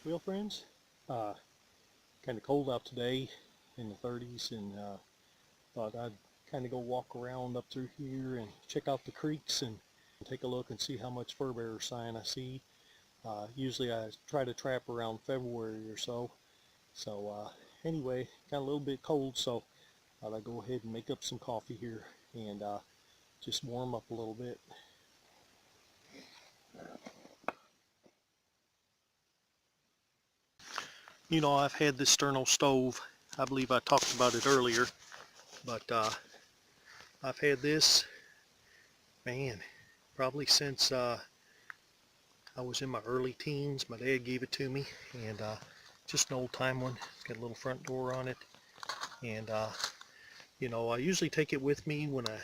Well, friends, kind of cold out today in the 30s, and thought I'd kind of go walk around up through here and check out the creeks and take a look and see how much fur bearer sign I see. Usually I try to trap around February or so. So anyway, got a little bit cold, so thought I'd go ahead and make up some coffee here and just warm up a little bit. You know, I've had this sterno stove. I believe I talked about it earlier, but I've had this, man, probably since I was in my early teens. My dad gave it to me, and just an old time one. It's got a little front door on it, and you know, I usually take it with me when I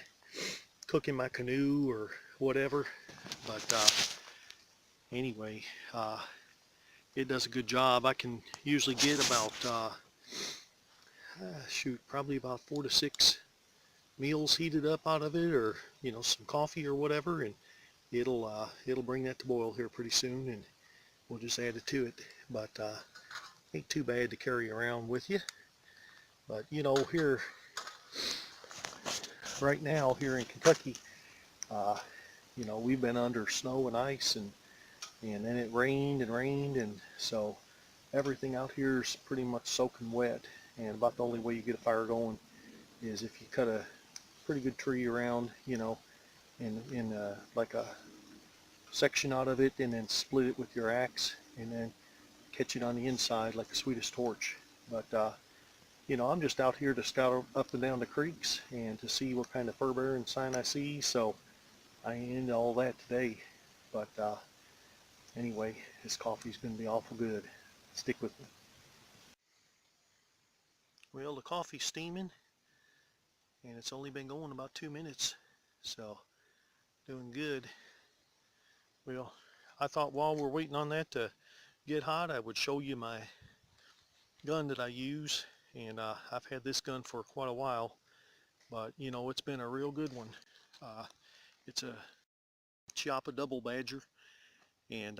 cook in my canoe or whatever, but anyway, it does a good job. I can usually get about probably about 4 to 6 meals heated up out of it, or you know, some coffee or whatever, and it'll bring that to boil here pretty soon, and we'll just add it to it. But ain't too bad to carry around with you. But you know, here right now here in Kentucky, you know, we've been under snow and ice, and then it rained and rained, and so everything out here is pretty much soaking wet. And about the only way you get a fire going is if you cut a pretty good tree around, you know, in like a section out of it, and then split it with your axe, and then catch it on the inside like a Swedish torch. But you know, I'm just out here to scout up and down the creeks and to see what kind of fur bearing sign I see, so I ain't into all that today. But anyway, this coffee's going to be awful good. Stick with me. Well, the coffee's steaming, and it's only been going about 2 minutes, so doing good. Well, I thought while we're waiting on that to get hot, I would show you my gun that I use. And I've had this gun for quite a while, but you know, it's been a real good one. It's a Chiappa Double Badger, and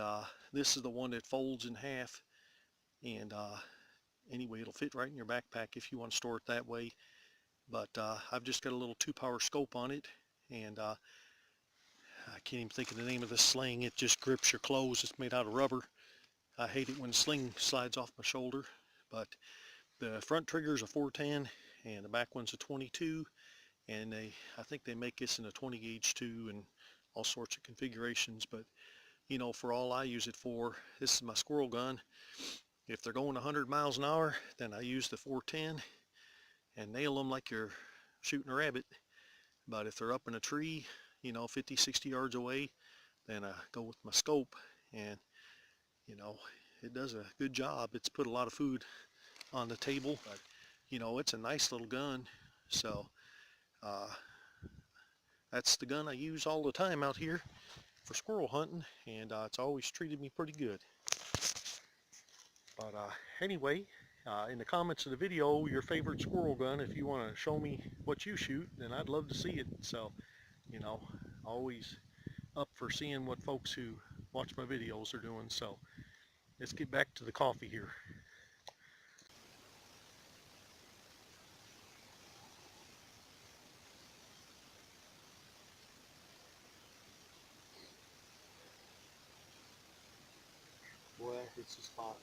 this is the one that folds in half, and anyway, it'll fit right in your backpack if you want to store it that way. But I've just got a little 2-power scope on it, and I can't even think of the name of this sling. It just grips your clothes. It's made out of rubber. I hate it when the sling slides off my shoulder. But the front trigger is a 410, and the back one's a 22, and I think they make this in a 20 gauge too, and all sorts of configurations. But you know, for all I use it for, this is my squirrel gun. If they're going 100 miles an hour, then I use the 410 and nail them like you're shooting a rabbit. But if they're up in a tree, you know, 50, 60 yards away, then I go with my scope, and you know, it does a good job. It's put a lot of food on the table, but you know, it's a nice little gun. So that's the gun I use all the time out here for squirrel hunting, and it's always treated me pretty good. But anyway, in the comments of the video, your favorite squirrel gun, if you want to show me what you shoot, then I'd love to see it. So you know, always up for seeing what folks who watch my videos are doing. So let's get back to the coffee here. Boy, it's just hot.